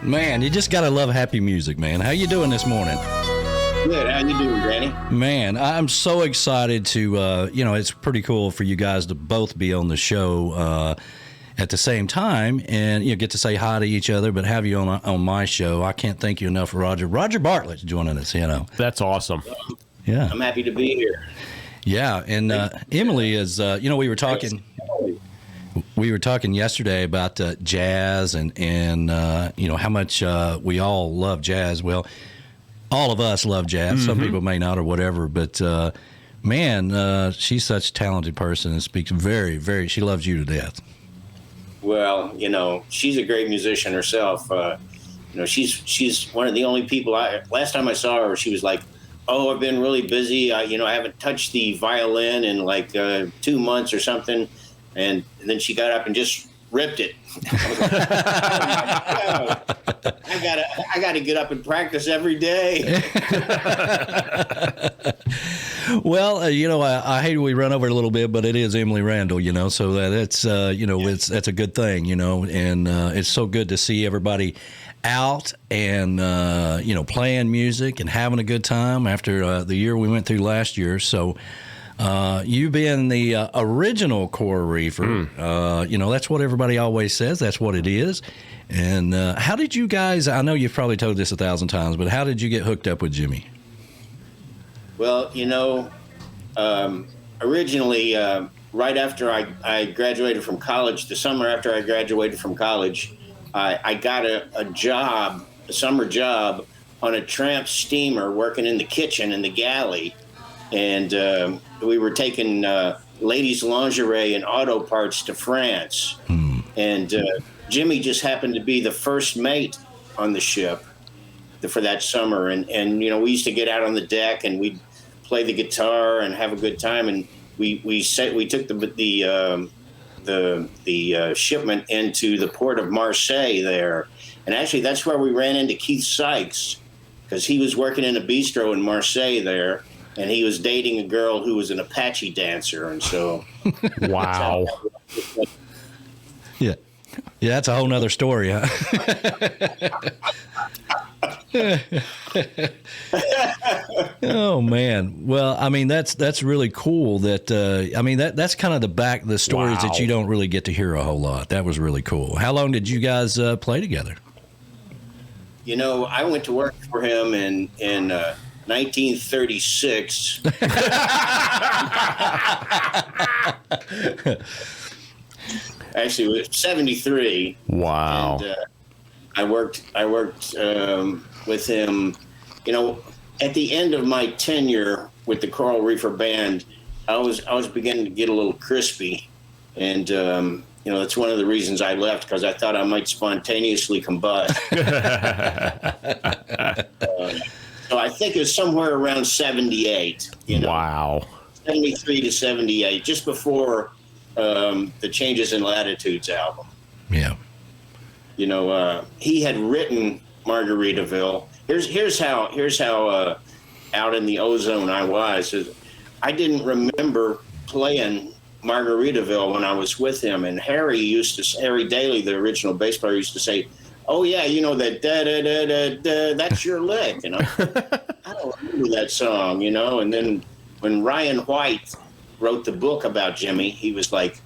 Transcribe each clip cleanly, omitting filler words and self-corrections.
Man, you just gotta love happy music, man. How you doing this morning? Good. How you doing, Danny? Man, I'm so excited to, it's pretty cool for you guys to both be on the show at the same time and get to say hi to each other, but have you on my show. I can't thank you enough for Roger Bartlett joining us, That's awesome. Yeah. I'm happy to be here. Yeah, and Emily is, we were talking yesterday about jazz and how much we all love jazz. Well, all of us love jazz. Mm-hmm. Some people may not or whatever, but she's such a talented person and speaks very, very, she loves you to death. Well, she's a great musician herself. She's one of the only people last time I saw her, she was like, "Oh, I've been really busy. I haven't touched the violin in like 2 months or something." And then she got up and just ripped it. I was like, "Oh my God, I gotta get up and practice every day." Well, I hate we run over it a little bit, but it is Emily Randall, so that's that's a good thing, and it's so good to see everybody out and playing music and having a good time after the year we went through last year. So you being the original Coral Reefer, that's what everybody always says. That's what it is. And how did you guys, I know you've probably told this 1,000 times, but how did you get hooked up with Jimmy? Well, originally, right after I graduated from college, the summer after I graduated from college, I got a summer job on a tramp steamer working in the kitchen in the galley. And we were taking ladies' lingerie and auto parts to France. And Jimmy just happened to be the first mate on the ship for that summer. And we used to get out on the deck and we'd play the guitar and have a good time. And we took the shipment into the port of Marseille there. And actually, that's where we ran into Keith Sykes, because he was working in a bistro in Marseille there. And he was dating a girl who was an Apache dancer. And so. Wow. Yeah. Yeah, that's a whole nother story, huh? Oh man. Well, I mean that's really cool that that's kind of the stories that you don't really get to hear a whole lot. That was really cool. How long did you guys play together? I went to work for him in 1936. Actually, it was 73. Wow. And, I worked with him. At the end of my tenure with the Coral Reefer Band, I was beginning to get a little crispy, and that's one of the reasons I left, because I thought I might spontaneously combust. So I think it was somewhere around 78. Wow. 73 to 78, just before the Changes in Latitudes album. Yeah. He had written Margaritaville. Here's how out in the ozone I was. I didn't remember playing Margaritaville when I was with him, and Harry Daly, the original bass player, used to say, "Oh yeah, that da da da da da, that's your lick." I don't remember that song, And then when Ryan White wrote the book about Jimmy, he was like,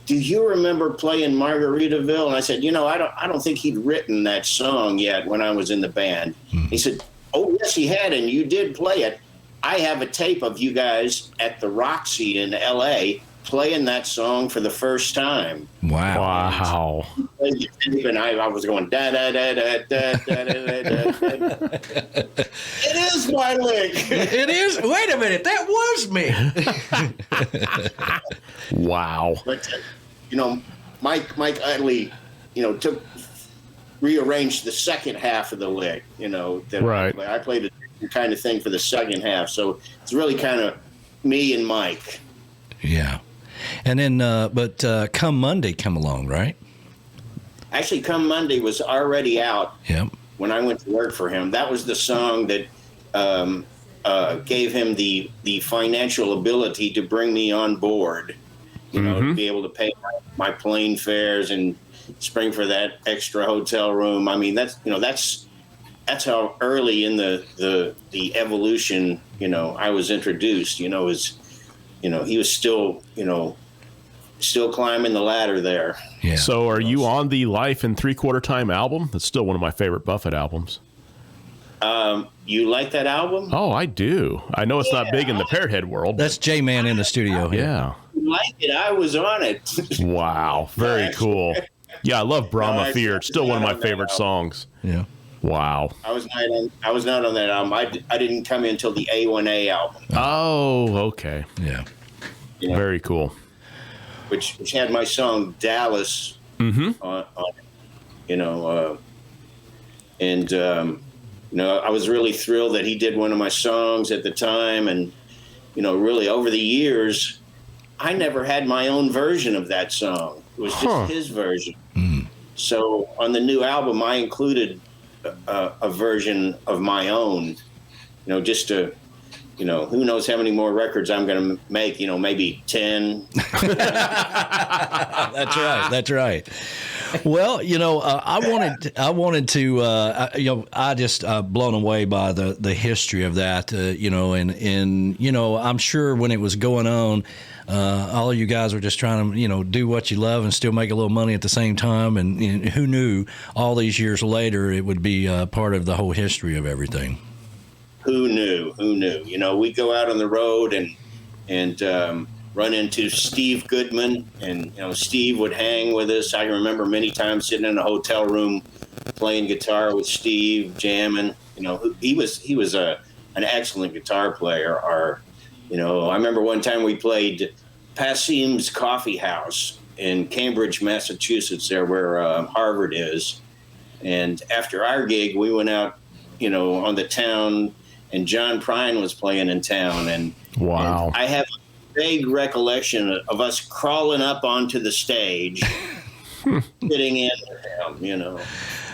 "Do you remember playing Margaritaville?" And I said, I don't think he'd written that song yet when I was in the band. He said, "Oh yes, he had, and you did play it. I have a tape of you guys at the Roxy in L.A. playing that song for the first time." Wow. And I was going da da da da da da da da. It is my lick. It is. Wait a minute, that was me. Wow. But Mike Utley, rearranged the second half of the lick. Right. I played a different kind of thing for the second half, so it's really kind of me and Mike. Yeah. And then, but Come Monday come along, right? Actually, Come Monday was already out. Yep. When I went to work for him. That was the song that gave him the financial ability to bring me on board, to be able to pay my plane fares and spring for that extra hotel room. I mean, that's how early in the evolution, I was introduced, he was still climbing the ladder there. Yeah. So are you on the Life in 3/4 Time album? That's still one of my favorite Buffett albums. You like that album? Oh, I do. I know it's not big in the Parrothead world. That's J-Man in the studio here. Yeah. You like it? I was on it. Wow. Very cool. Yeah, I love Brahma Fear. It's still one of my favorite songs. Yeah. Wow. I was not on that album. I didn't come in until the A1A album. Oh, okay. Yeah. Very cool. Which had my song Dallas on it, I was really thrilled that he did one of my songs at the time, and really over the years, I never had my own version of that song. It was just his version. Mm. So on the new album, I included a version of my own, just to, who knows how many more records I'm going to make, maybe 10. That's right. Well, I wanted to, I just blown away by the history of that, and I'm sure when it was going on, all of you guys were just trying to, do what you love and still make a little money at the same time. And who knew all these years later it would be part of the whole history of everything. Who knew? We'd go out on the road and run into Steve Goodman, and Steve would hang with us. I remember many times sitting in a hotel room playing guitar with Steve, jamming. He was an excellent guitar player. I remember one time we played Passim's Coffee House in Cambridge, Massachusetts, there where Harvard is. And after our gig, we went out, on the town, and John Prine was playing in town. And wow, and I have a vague recollection of us crawling up onto the stage, sitting in with him,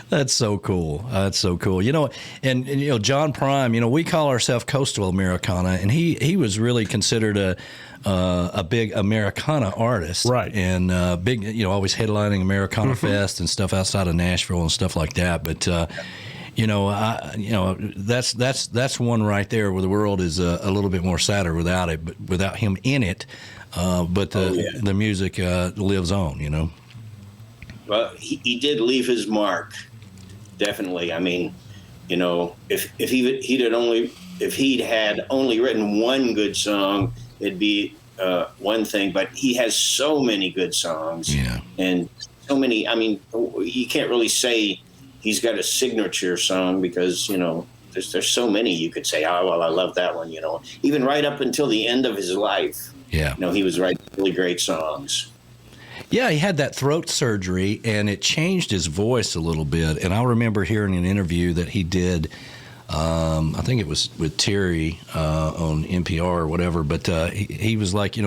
That's so cool. And John Prime, we call ourselves Coastal Americana, and he was really considered a big Americana artist, right? And big, always headlining Americana Fest and stuff outside of Nashville and stuff like that. But that's one right there where the world is a little bit more sadder without it, but without him in it. But the music lives on, Well, he did leave his mark. Definitely. I mean, if he'd had only written one good song, it'd be one thing. But he has so many good songs, and so many. I mean, you can't really say he's got a signature song because there's so many you could say. Oh well, I love that one. Even right up until the end of his life. Yeah. He was writing really great songs. Yeah, he had that throat surgery, and it changed his voice a little bit. And I remember hearing an interview that he did, I think it was with Terry on NPR or whatever, but he was like,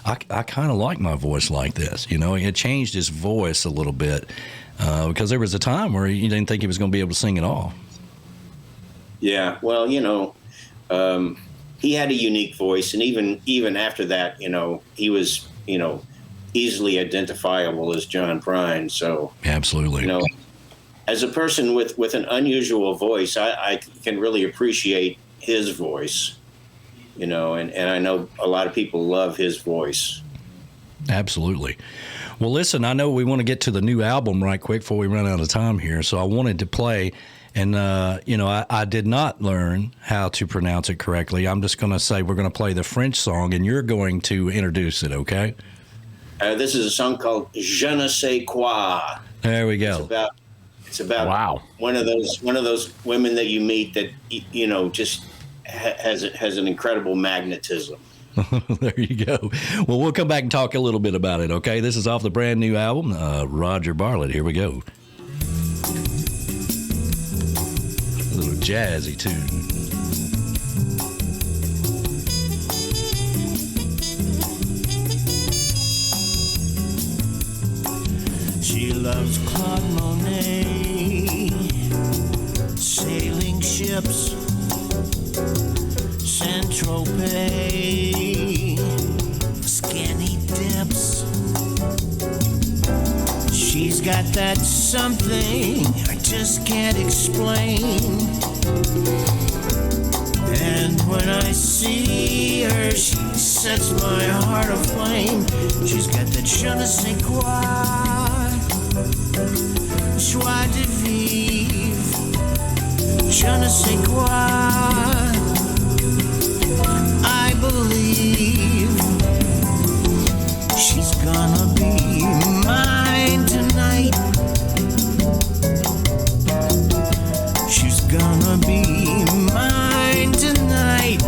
I kind of like my voice like this. It changed his voice a little bit because there was a time where he didn't think he was going to be able to sing at all. Yeah, well, he had a unique voice, and even after that, he was, easily identifiable as John Prine. So absolutely, as a person with an unusual voice, I can really appreciate his voice, and I know a lot of people love his voice. Absolutely. Well, listen, I know we want to get to the new album right quick before we run out of time here, so I wanted to play. And, I did not learn how to pronounce it correctly. I'm just going to say we're going to play the French song, and you're going to introduce it, okay? This is a song called Je ne sais quoi. There we go. It's about wow. one of those women that you meet that just has an incredible magnetism. There you go. Well, we'll come back and talk a little bit about it. Okay, this is off the brand new album, Roger Bartlett. Here we go. A little jazzy tune. She loves Claude Monet, sailing ships, Saint-Tropez, skinny dips. She's got got that something I just can't explain. And when I see her, she sets my heart aflame. She's got that je ne sais quoi, joie de vivre, je ne sais quoi. I believe she's gonna be mine tonight. She's gonna be mine tonight.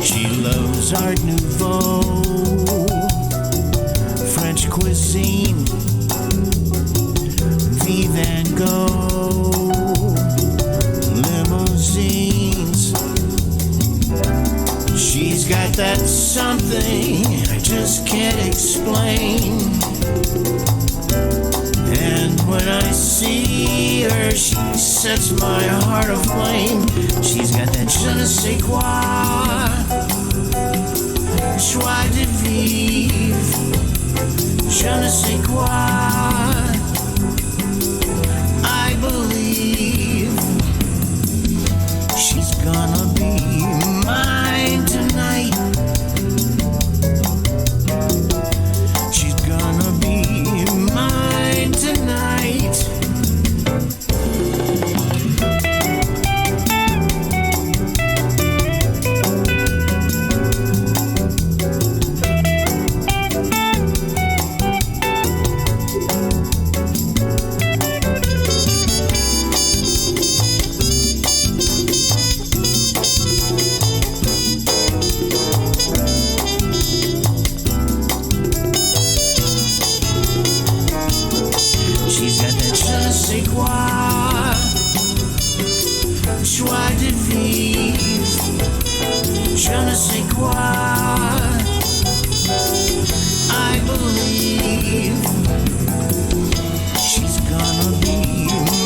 She loves Art Nouveau, French cuisine, Vive and Go, limousines. She's got that something I just can't explain. And when I see her, she sets my heart aflame. She's got that je ne sais quoi, joie de vivre, je ne sais quoi. I believe she's gonna be mine tonight. She's gonna be mine tonight. She's got that je ne sais quoi, joie de vivre, je ne sais quoi. I believe she's gonna be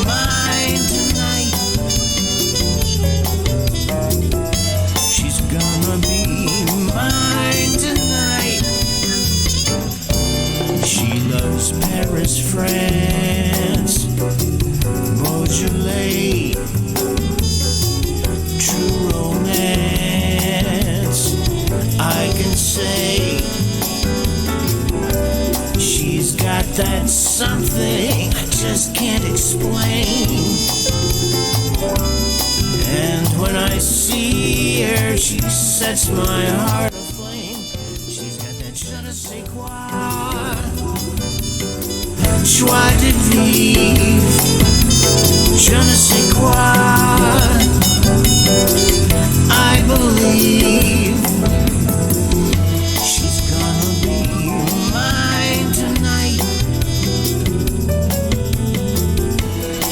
mine tonight. She's gonna be mine tonight. She loves Paris, France, Beaujolais, true romance. I can say she's got that something I just can't explain. And when I see her, she sets my heart aflame. She's got that je ne sais quoi, joie de vivre, je ne sais quoi. I believe she's gonna be mine tonight.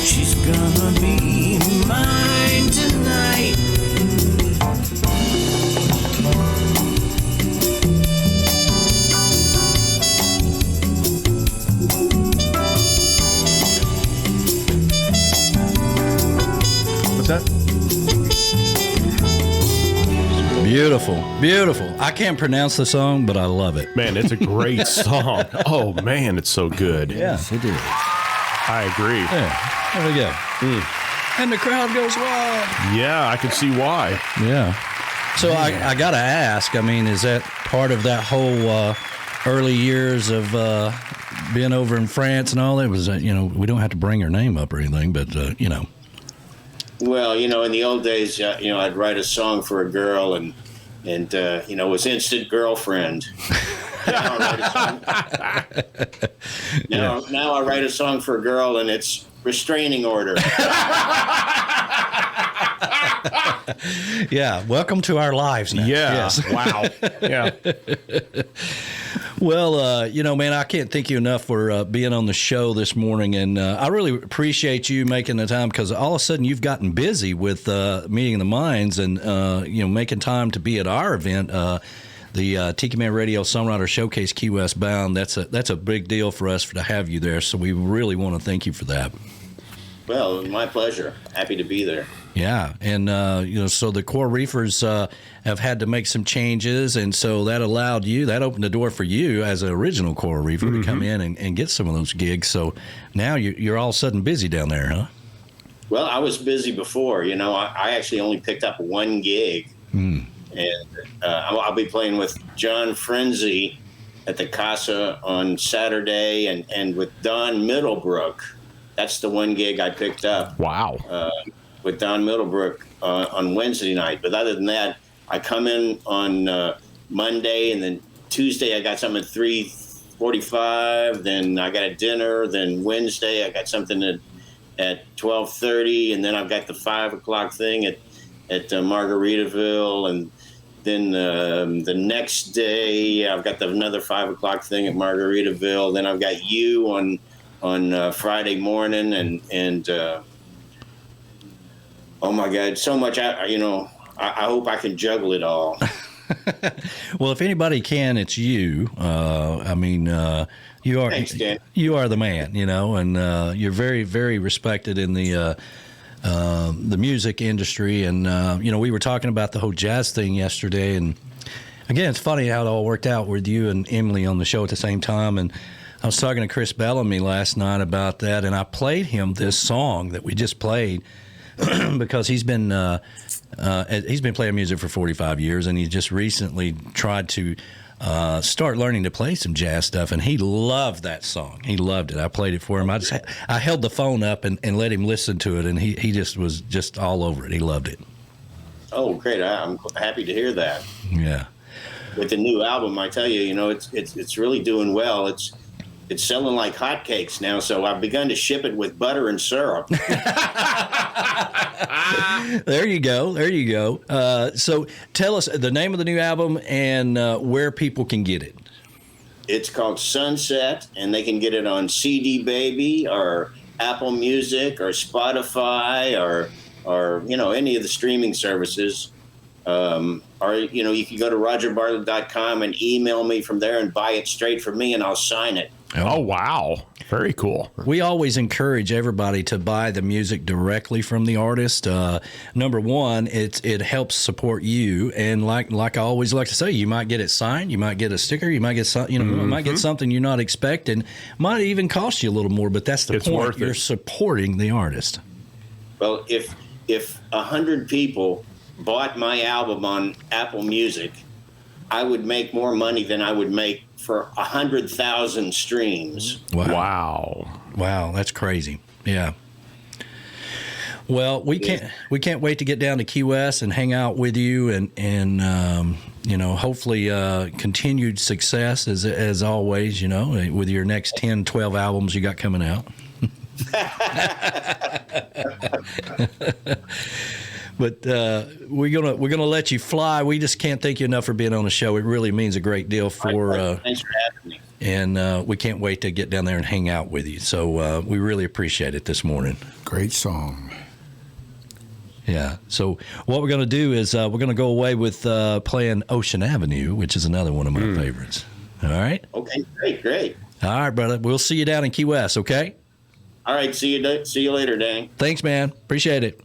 She's gonna be mine tonight. What's that? Beautiful, beautiful. I can't pronounce the song, but I love it. Man, it's a great song. Oh, man, it's so good. Yes, it is. I agree. Yeah, there we go. And the crowd goes wild. Yeah, I can see why. Yeah. So I got to ask, I mean, is that part of that whole early years of being over in France and all that? Was that, we don't have to bring her name up or anything, but, Well, in the old days, I'd write a song for a girl and it was instant girlfriend. Now I write a song for a girl and it's restraining order. Yeah, welcome to our lives now. Yeah. Yes. Wow. Yeah. Well, man, I can't thank you enough for being on the show this morning, and I really appreciate you making the time because all of a sudden you've gotten busy with Meeting the Minds and making time to be at our event, the Tiki Man Radio Songwriter Showcase Key West Bound. That's a big deal for us to have you there, so we really want to thank you for that. Well, my pleasure. Happy to be there. Yeah, and so the Core Reefers have had to make some changes, and so that opened the door for you as an original Core Reefer to come in and get some of those gigs. So now you're all of a sudden busy down there, huh? Well, I was busy before. I actually only picked up one gig, and I'll be playing with John Frenzy at the Casa on Saturday, and with Don Middlebrook. That's the one gig I picked up. Wow. With Don Middlebrook on Wednesday night. But other than that, I come in on Monday, and then Tuesday I got something at 3:45. Then I got a dinner. Then Wednesday I got something at 12:30, and then I've got the 5 o'clock thing at Margaritaville, and then the next day I've got another 5 o'clock thing at Margaritaville. Then I've got you on Friday morning, and oh my God, so much! I hope I can juggle it all. Well, if anybody can, it's you. You are. Thanks, Dan. You are the man, and you're very, very respected in the music industry. And we were talking about the whole jazz thing yesterday, and again, it's funny how it all worked out with you and Emily on the show at the same time. And I was talking to Chris Bellamy last night about that, and I played him this song that we just played. Because he's been playing music for 45 years, and he just recently tried to start learning to play some jazz stuff, and he loved that song. He loved it. I played it for him. I held the phone up and let him listen to it, and he just was just all over it. He loved it. Oh, great! I'm happy to hear that. Yeah. With the new album, I tell you, it's really doing well. It's selling like hotcakes now, so I've begun to ship it with butter and syrup. There you go. So tell us the name of the new album and where people can get it. It's called Sunset, and they can get it on CD Baby or Apple Music or Spotify or any of the streaming services. Or you can go to rogerbartlett.com and email me from there and buy it straight from me, and I'll sign it. Oh, wow. Very cool. We always encourage everybody to buy the music directly from the artist. Number one, it helps support you, and like I always like to say, you might get it signed, you might get a sticker, you might get might get something you're not expecting. Might even cost you a little more, but that's the point. You're supporting the artist. Well, if 100 people bought my album on Apple Music, I would make more money than I would make for 100,000 streams. Wow, that's crazy. Yeah. Well, we can't wait to get down to Key West and hang out with you, and hopefully continued success as always. With your next 10, 12 albums you got coming out. But we're gonna let you fly. We just can't thank you enough for being on the show. It really means a great deal for. Thanks for having me. And we can't wait to get down there and hang out with you. So we really appreciate it this morning. Great song. Yeah. So what we're gonna do is we're gonna go away with playing Ocean Avenue, which is another one of my favorites. All right. Okay. Great. All right, brother. We'll see you down in Key West. Okay. All right. See you later, Dan. Thanks, man. Appreciate it.